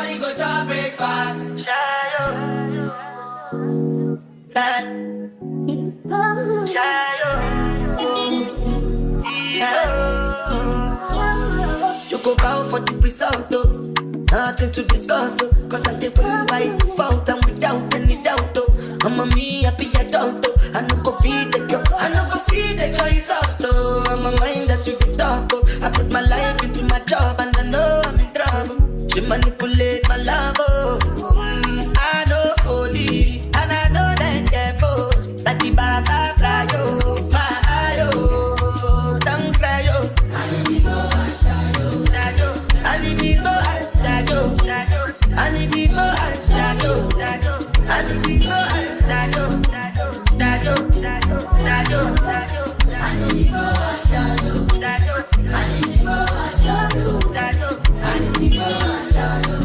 everybody go to breakfast. Shayo. Shayo. You go bow for the result, though. Nothing to discuss, oh. Cause I did one by default and without any doubt, oh. I'm a me happy adult, oh. I no go feed the girl, I no go feed the girl, it's out, oh. I'm a mind that's you can talk, oh. I put my life into my job and I know I'm in trouble. She manipulate my love, oh. I know holy, and I know that devil. That the Baba fly, oh. My eye, oh. Don't cry, oh. I need to go and shadow. I need to go and shadow. I need to go and shadow. I need to go and shadow. I need to go and shadow. I need to go and shadow. I need to go and shadow.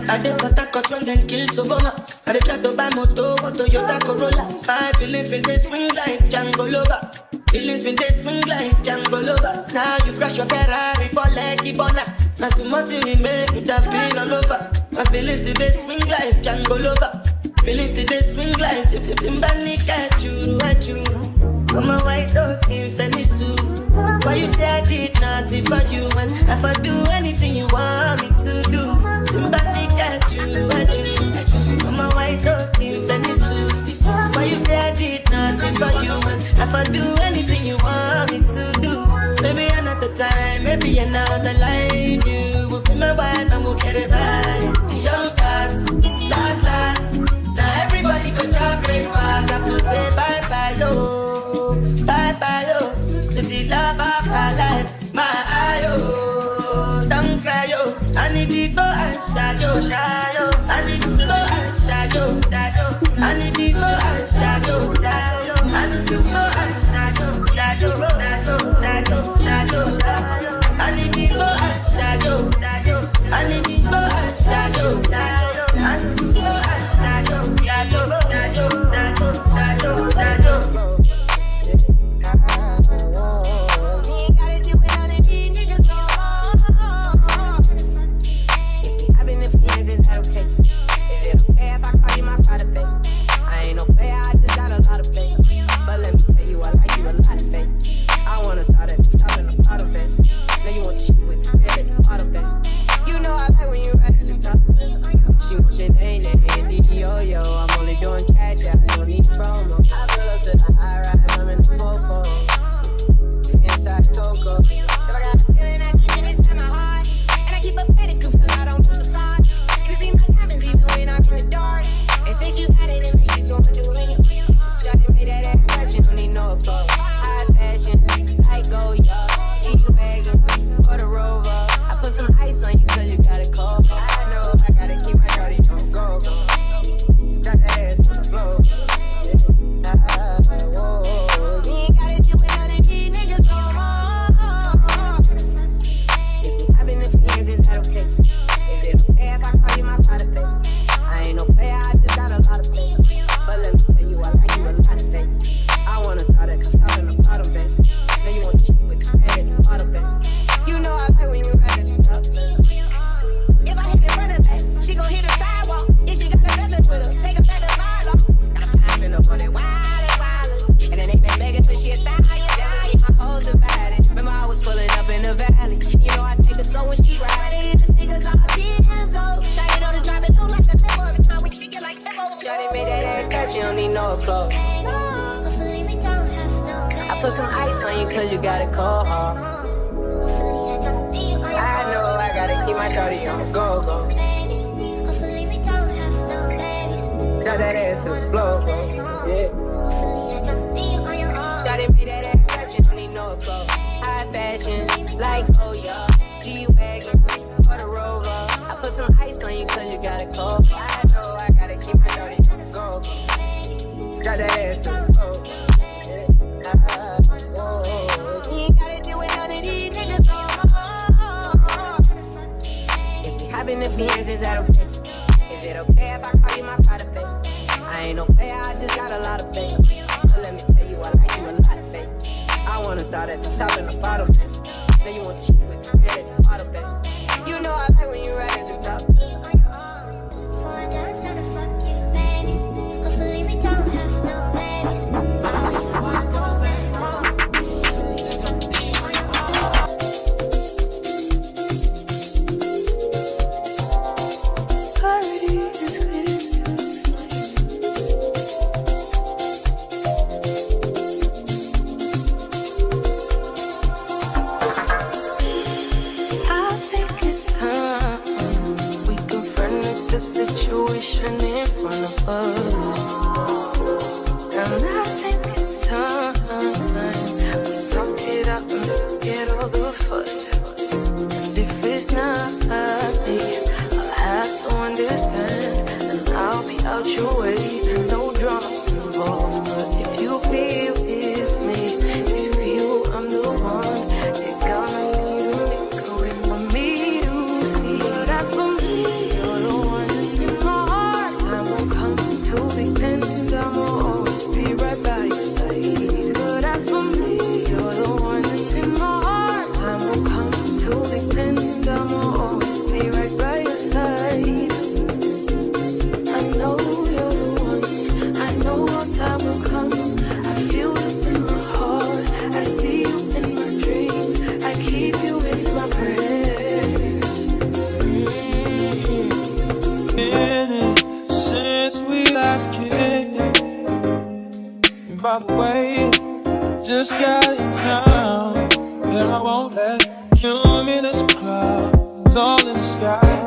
I did Port when them kill Sovoma. I did try to buy moto or Toyota Corolla. My feelings been they swing like Django Lover. Feelings been they swing like Django Lover. Now you crash your Ferrari for Leggy Bona. Now so much you make you have been all over. My feelings today swing like Django Lover. Feelings today swing like Timbani at you. I'm a white dog in Fenisu. Why you say I did nothing for you when if I do anything you want me to do? Timbani at you. I'm a white dog in Fenisu. Why you say I did nothing for you when if I do anything you want me to do? Maybe another time, maybe another life. You will be my wife and we'll get it right. Young last. Now everybody go to breakfast. Have to say bye-bye, yo. Bye-bye, yo. To the love of my life. My eye, yo. Don't cry, yo. I need to go and shadow. I need to go and shadow. I need to go and shadow. I need to go and shadow. I need to go and shadow. I need to go and shadow. I need to go and shadow. Start at the top and the bottom. Now you want to shoot with Yeah, auto pay. You know I like when you ride at the top. Hopefully we don't have no babies. I don't even wanna go back home. Situation in front of us, and I think it's time we talk it out and forget all the fuss. And if it's not me, I'll have to understand, and I'll be out your way. No drama involved, but if you feel it's me, if you feel I'm the one, you're gonna need to make a way for me to see. That's for me, you're the one. Till the end, I'ma always be right by your side. But as for me, you're the one in my heart. Time will come till the end, I'ma always be right by your side. I know you're the one. I know our time will come. I feel it in my heart. I see you in my dreams. I keep you in my prayers. Since we last kicked, and by the way, just got in town, and I won't let cumulus clouds all in the sky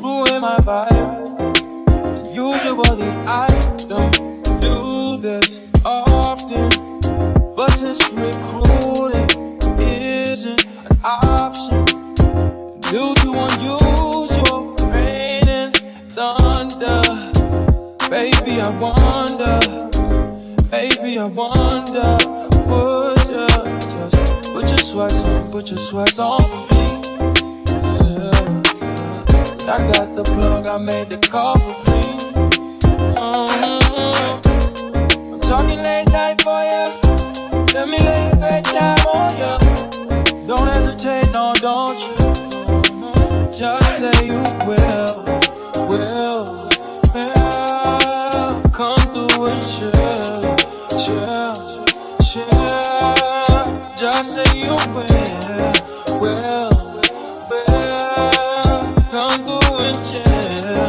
ruin my vibe. And usually I don't do this often, but since recruiting isn't an option due to unusual rain and thunder, baby, I wonder, would you just put your sweats on for me? Yeah. I got the plug, I made the call for me. I'm talking late night for ya. Let me lay a great time on ya. Don't hesitate, no, don't you? Just say you will. Come through and chill. Just say you will. Come through and chill.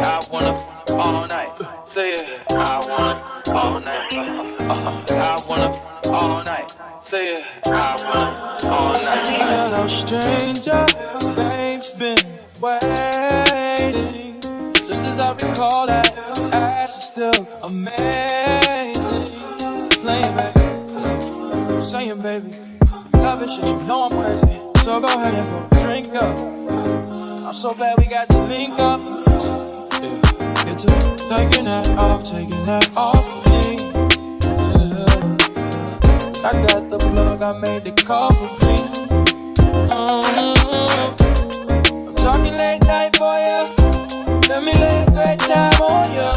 I wanna all night. Say it. I wanna all night. I wanna all night. Say it. I wanna all night. Hello, stranger. Babe's been waiting. Just as I recall, that ass is still amazing. Playing, baby. I'm saying, baby. Love it, shit, you know I'm crazy. So go ahead and put a drink up. I'm so glad we got to link up. Yeah, get to taking that off of me. I got the plug, I made the call for me. I'm talking late night for ya. Let me lay a great time on ya.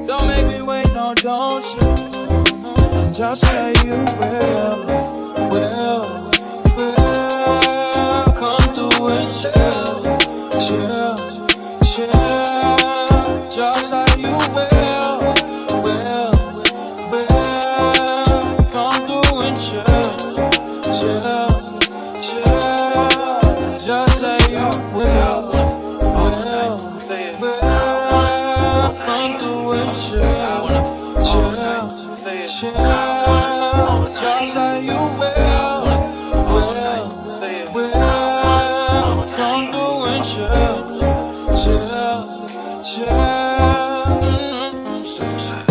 Don't make me wait, no, don't you? Just say you will. Come through and chill. Just say you will. Come through and chill. Just say you will. Come through and chill. Just say you will. Come through and chill.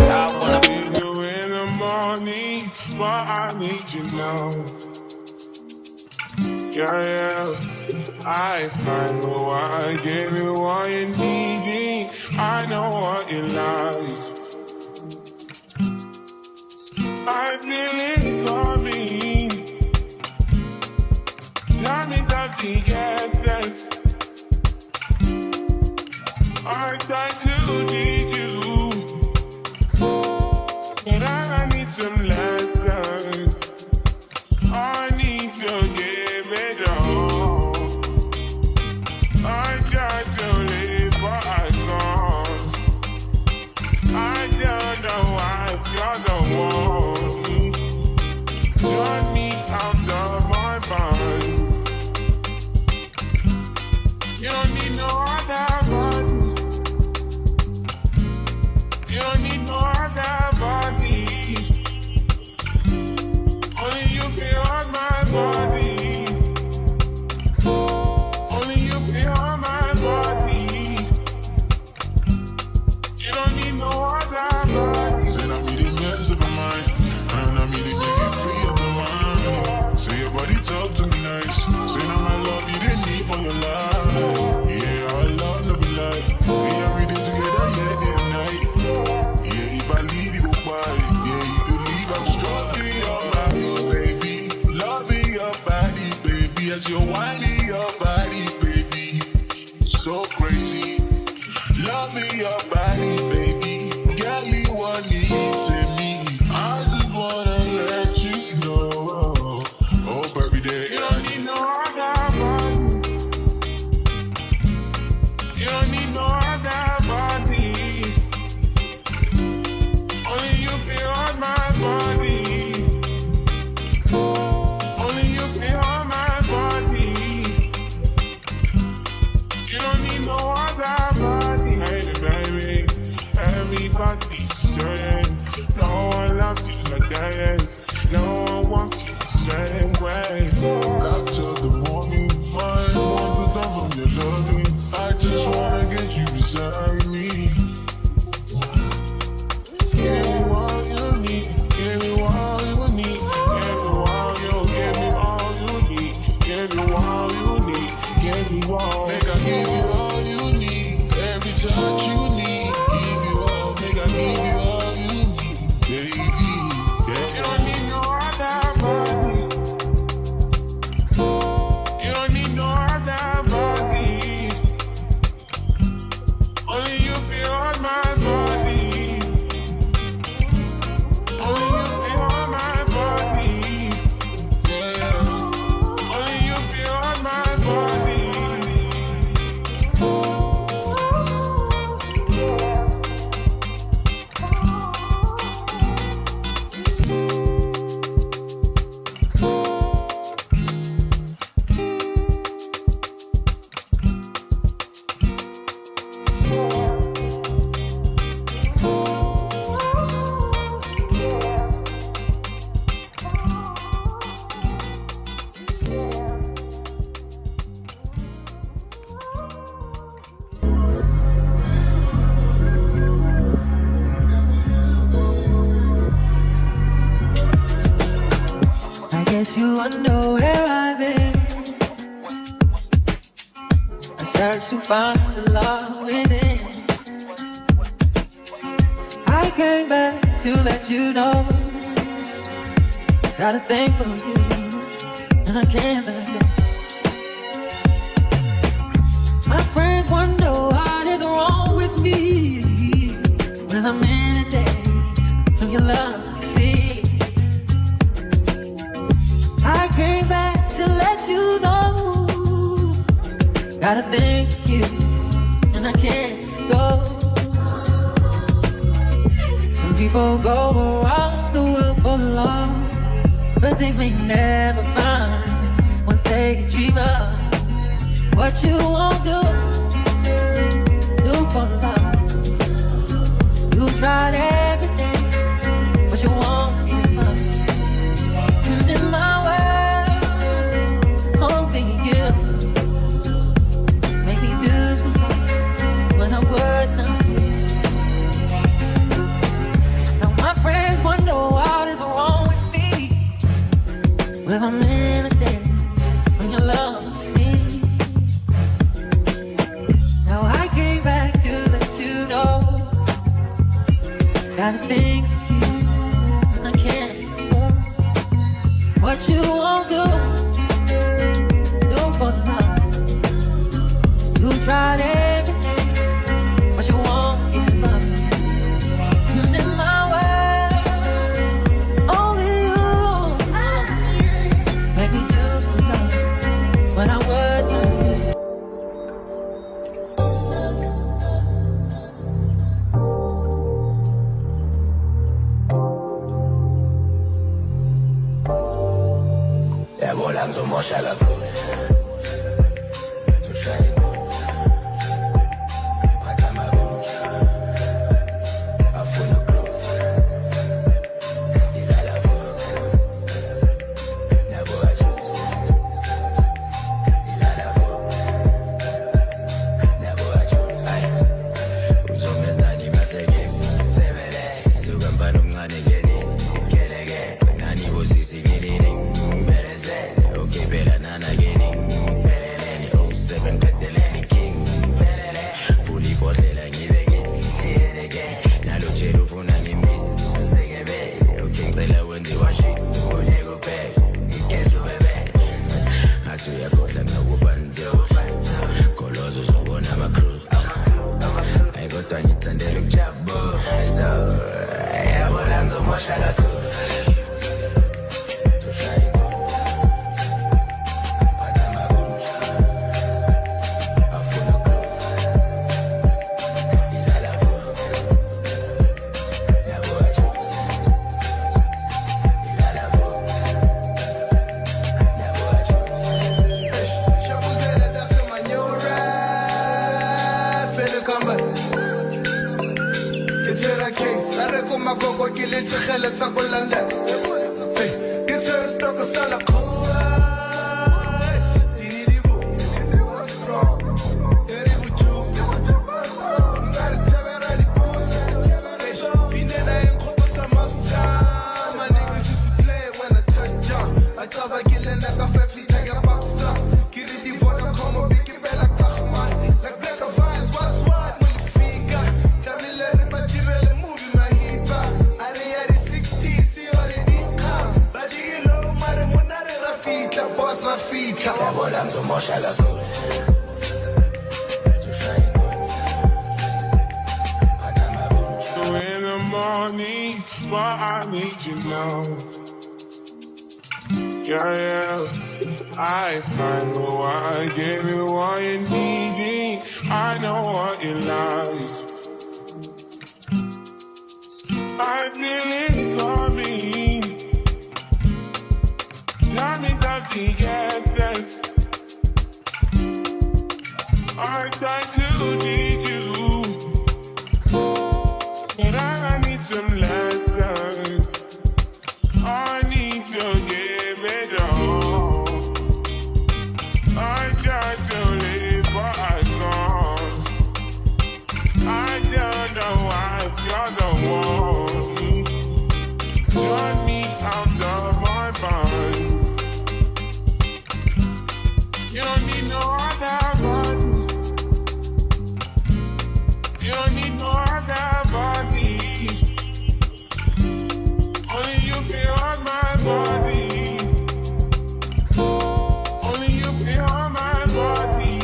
I wanna be you in the morning, but I need you now. Yeah. I find why I give you what you need. I know what you like. I feel it coming. Tell me something, yes, that I try to need you, but I need some less. why. Yeah, you believe I'm stroking your body, baby. Loving your body, baby. As you're whining your body, baby. So crazy. Loving your body, baby. Girl, you want it to me. I just wanna let you know. Hope every day. You don't need no other body. You don't need no other body. Only you feel on my body. Only you feel on my body. You don't need no other body. Hey, baby, everybody's saying no one loves you like that. No one wants you the same way. Got till the morning, my won't put down from your loving. I just wanna get you beside me. Give me all you need. Give me all you need. Give me all you. Give me all you need. Give me all you need. Give me all. Make I give you all you need. Every touch you need. Give you all. Make I give you all you need, baby. Yeah. You don't need no other body. You don't need no other body. Only you feel on my body. Only you feel on my body. Yeah. Only you feel on my body. I guess you wonder where I've been. I searched to find the love within. I came back to let you know. Got a thing for you, and I can't let go. My friends wonder what is wrong with me when I'm in a daze from your love, you see. I came back to let you know. Got a thing for you, and I can't go. Some people go around the world for love, but they may never find what they dream of. What you won't do for love. You tried everything, but you won't give up. And in my world, only you make me do what I would not. Now my friends wonder what is wrong with me. Well, I'm in a day when your love see. Now I came back to let you know. Got a thing for you, and I can't go. What you won't do for love. You tried everything, but you won't give up. You're in my world, only you make me do for love what I would not do. Langsam marschallafu Nani In the morning, but I need you now. Yeah, I find what I give you what you need. I know what you like. I feel it coming. Time is up to guess. I try to need you, but I need some lessons. I need to give it all. I just don't live, but I can't. I don't know why you're the one. Turn me out of my mind. You don't need no other body. You don't need no other body. Only you feel on my body. Only you feel on my body.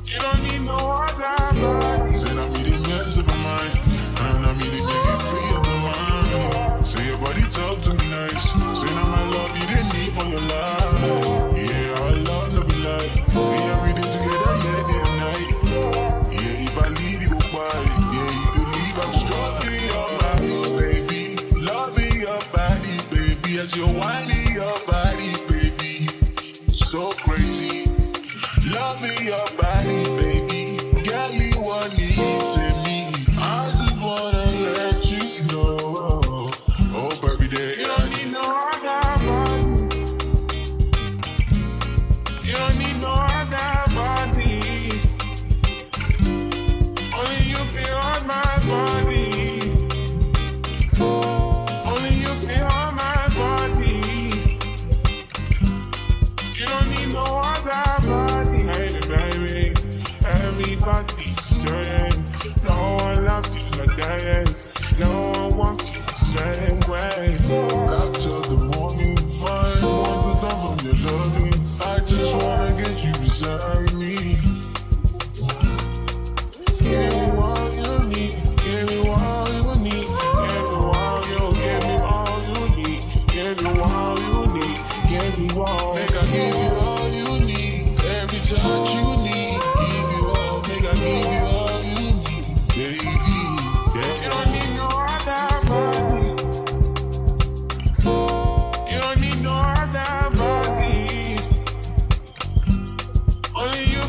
You don't need no other body. Said I need the mess of my mind, and I need to take it free of my mind. Say your body talk to me nice. Say now my love you didn't need for your life. Yeah, our love no be like. Say everything together, yeah, day and night. Yeah, if I leave you goodbye, yeah, you could leave. I'm stroking your body, baby. Loving your body, baby. As you're whining your body, baby. So crazy. Loving your body, baby. Girl, you want it to me. I just wanna let you know. Hope every day. You don't need no other body. You don't need no other body. Only you feel on my body. Only you feel on my body. You don't need no other body. Hey, baby, everybody's the same. No one loves you like that. No one wants you the same way. After the morning, I want to come from your loving. I just wanna get you beside me. Give me all you need. Give me all you need. Give me all you. Give me all you need. Give me all you need. Give me all. Make I give you all you need. Every touch you need. Give you all. Make I give you all you need, baby. Yeah. You don't need no other body. You don't need no other body. Only you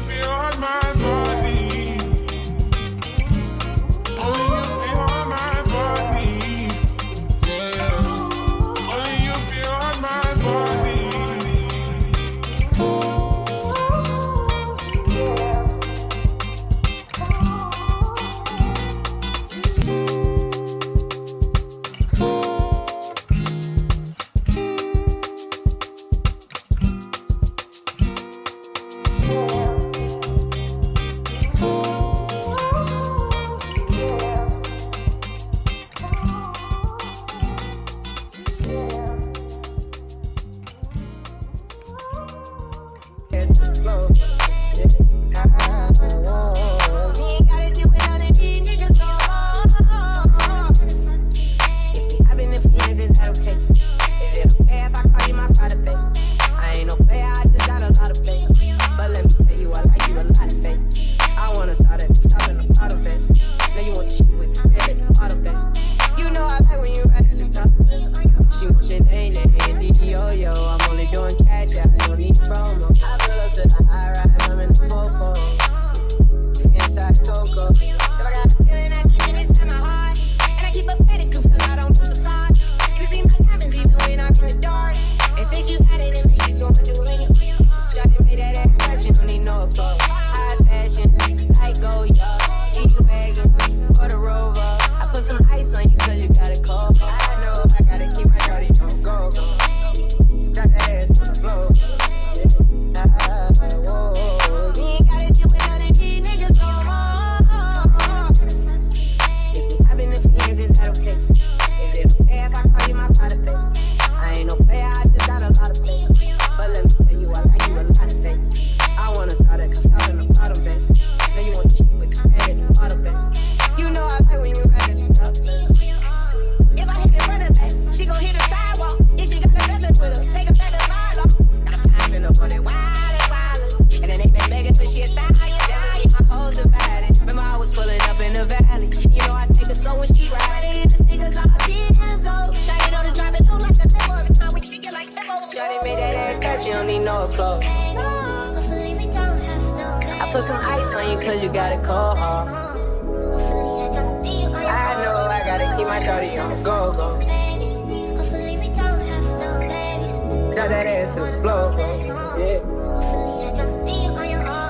no clothes. I put some ice on you cause you got it cold. I know I gotta keep my shorty on the go. Drop that ass to the floor. Yeah.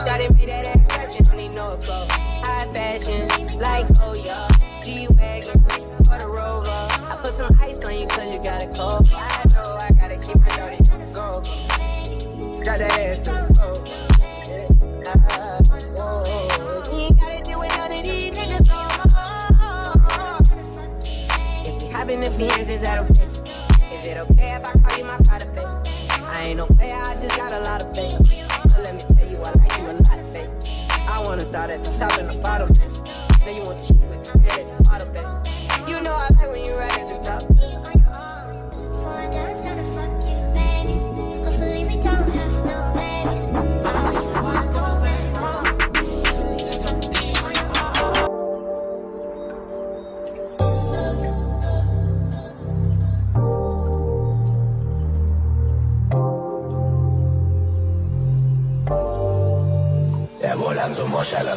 Shawty made that ass clap, she don't need no clothes. High fashion, like oh yeah. G-Wagon or the Rover. I put some ice on you cause you got it cold. I know I gotta keep my shorty on the go. Drop that ass to the floor. You ain't gotta do it none of these niggas no more. If we hop in the Benz, is that okay? Is it okay if I call you my private babe? I ain't no player, I just got a lot of faith. But let me tell you, I like you a lot of faith. I wanna start at the top and the bottom, babe. Now you want the shit with the red at the bottom, babe. You know I like when you right at the top. For a dance, tryna fuck you, baby. Hopefully we don't have no babies. Volando moja la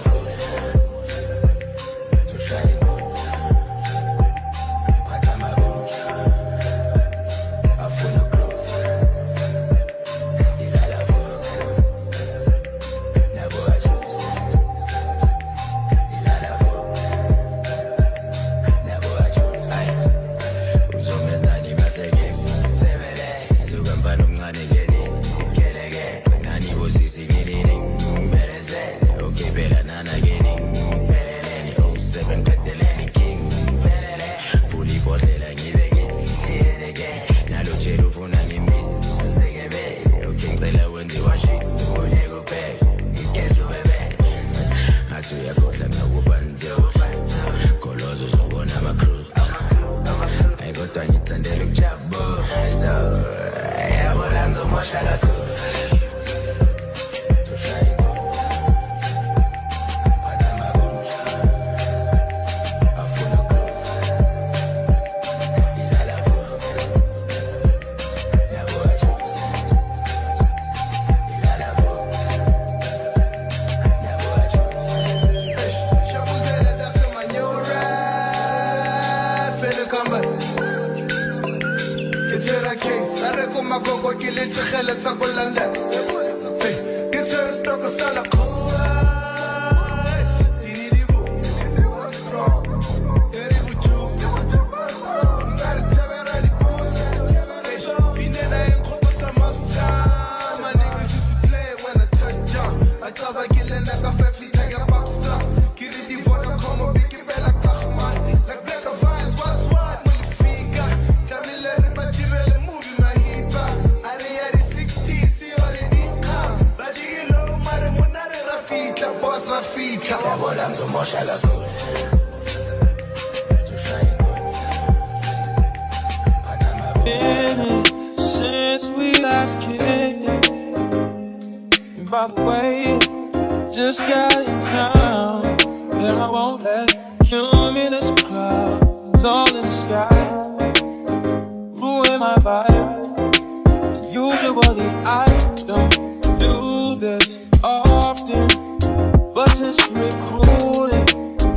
Since we last kicked it. And by the way, just got in town, and I won't let cumulus clouds all in the sky ruin my vibe. Usually I don't do this often, but since recruiting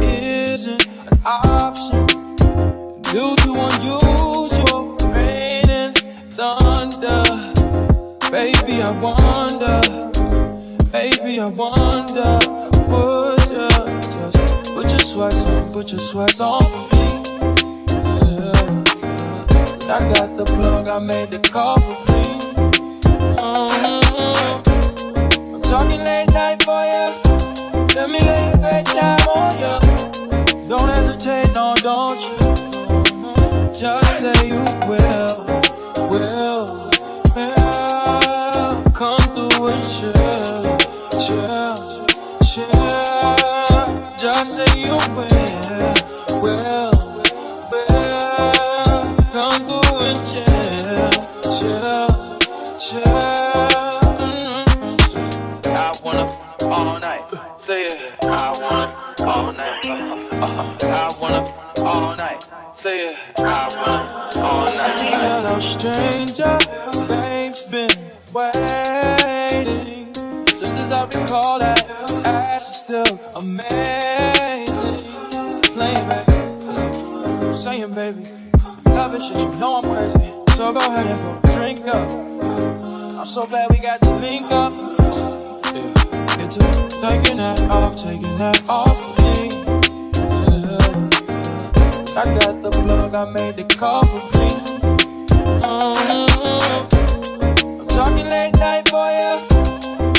isn't an option due to unusual rain and thunder, baby I wonder, would you just put your sweats on for me? Yeah. I got the plug, I made the call for me. I'm talking late night for ya. Let me lay a great time on ya. Don't hesitate, no, don't you? Just say you will. Come through and chill. Just say you will. Come through and chill. I wanna all night. Say it. I wanna all night. I wanna all night. Say it. I wanna all night. Hello, stranger. Fame's been waiting. Just as I recall that ass is still amazing. Playing back, I'm saying, baby, love it, shit, you know I'm crazy. So go ahead and put a drink up. I'm so glad we got to link up. Yeah, it's taking that off of me. I got the plug, I made the call for me. I'm talking late night for ya.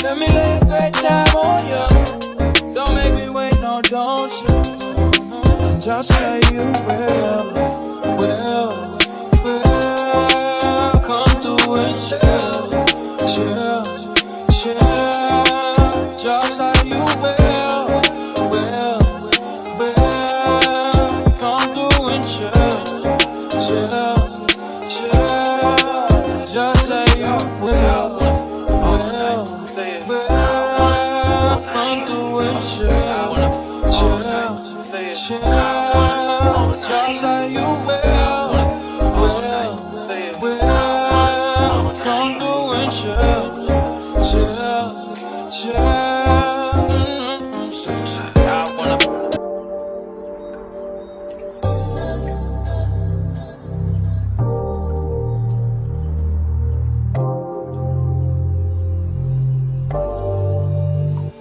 Let me lay a great time on ya. Don't make me wait, no, don't you? Just say you will. Come through and chill. Just say you will. Come through and chill. Just say you will. Come through and chill. Just say you will. Come through and chill.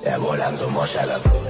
Demolan zumosha la kule.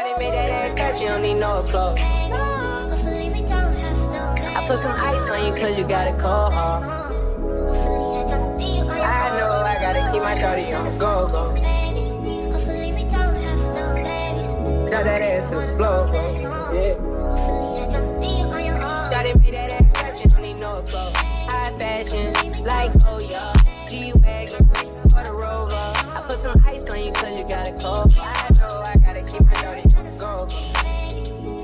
Shawty made that ass clap, she don't need no applause. I put some ice on you cause you got a cold heart. I know I gotta keep my shawty on the go. Drop that ass to the floor, yeah. Shawty made that ass clap, she don't need no applause. High fashion, like oh yeah, G-Wagon, or the Rover. I put some ice on you cause you got a cold. I know I gotta keep my shawty on the go.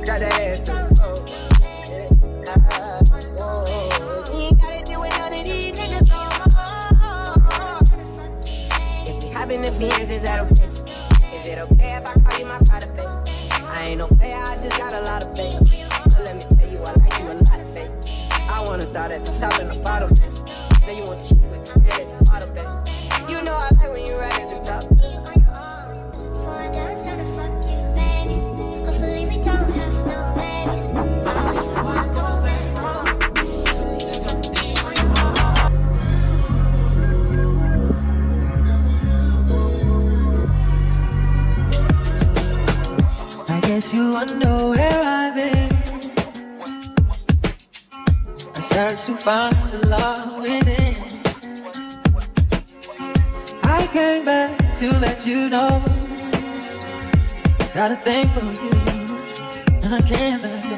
Drop that ass to the floor. You ain't gotta do it none of these niggas no more. If we hop in the Benz, is that okay? Is it okay if I call you my pride of baby? I ain't no player, I just got a lot of faith. But let me tell you, I like you a lot of faith. I wanna start at the top and the bottom, man. Now you want to shoot with the head at the bottom, baby. You know I like when you right at the top. I guess you wonder where I've been. I search to find the love within. I came back to let you know. Got a thing for you, and I can't let go.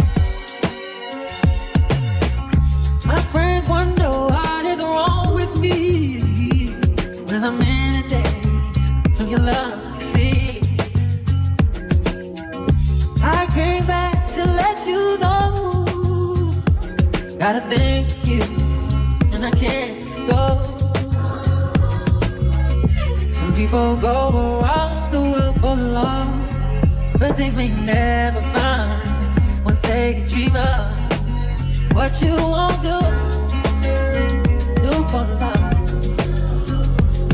My friends wonder what is wrong with me when I'm in a daze from your love, you see. I came back to let you know. Got a thing for you, and I can't go. Some people go around the world for love, but they may never find what they can dream of. What you won't do for love.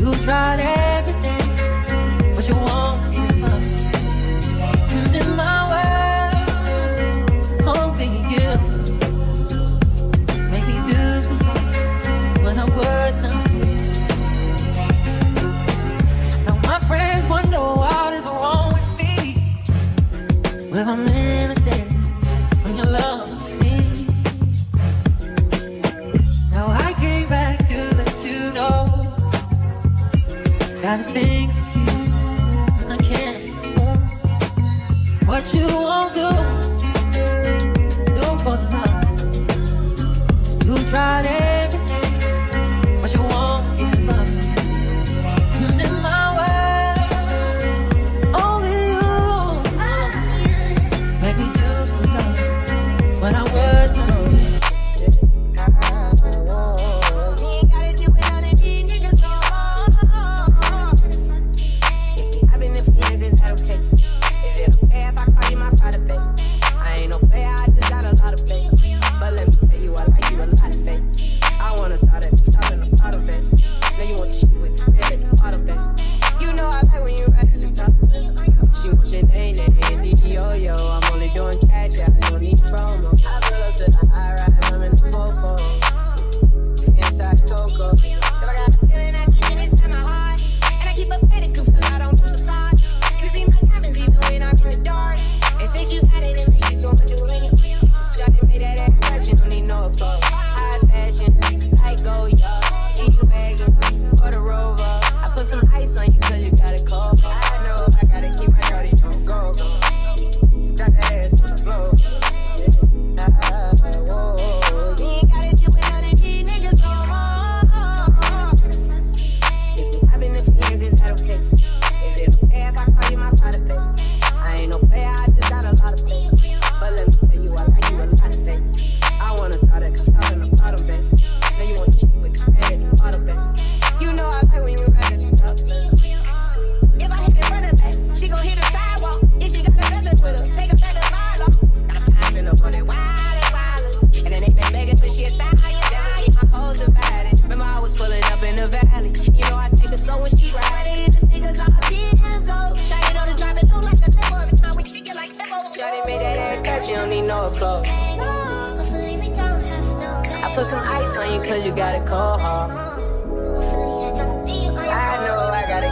You tried everything, but you won't give up. And in my world, only you make me do what I'm worth nothing. Now my friends wonder what is wrong with me. Well, I'm in a daze from your love, see. Now I came back to let you know. Got a thing for you, and I can't go. What you won't do for love. You tried everything, but you won't give up. And in my world, only you make me do for love what I would do.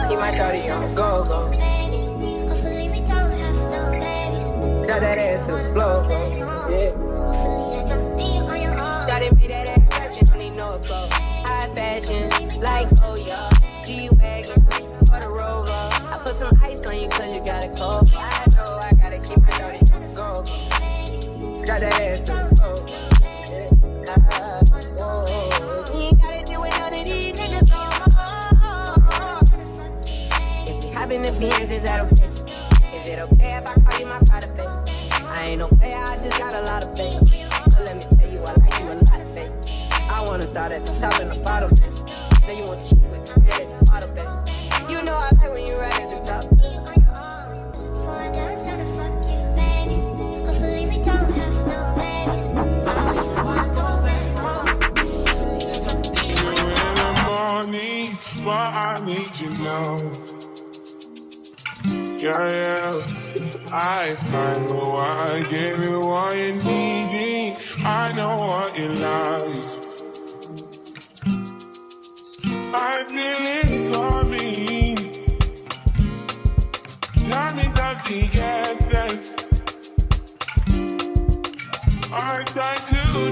Keep my shawty on the go. Drop that ass to the floor. Yeah. Hopefully I don't be on your own. Started made that ass clap, she don't need no clothes. High fashion, like oh yeah. G-Wagon, or the Rover. I put some ice on you cause you got a cold. I know I gotta keep my dirty go. Drop that ass to the floor. You ain't gotta do it on these niggas no more. If we hop in the Benz, is that okay? Is it okay if I call you my pride, baby? I ain't no player, I just got a lot of faith. But let me tell you, I like you a lot of faith. I wanna start at the top and the bottom, baby. Now you want to shoot with the head at the bottom, baby. You know I like when you right at the top. Be on your own. Fall down trying to fuck you, baby. Hopefully we don't have no babies. I don't even wanna go back home. In the morning, but I need you now. Yeah. I find what I give you what you need. I know what you like. I feel it coming. Time is up to guess that I try to do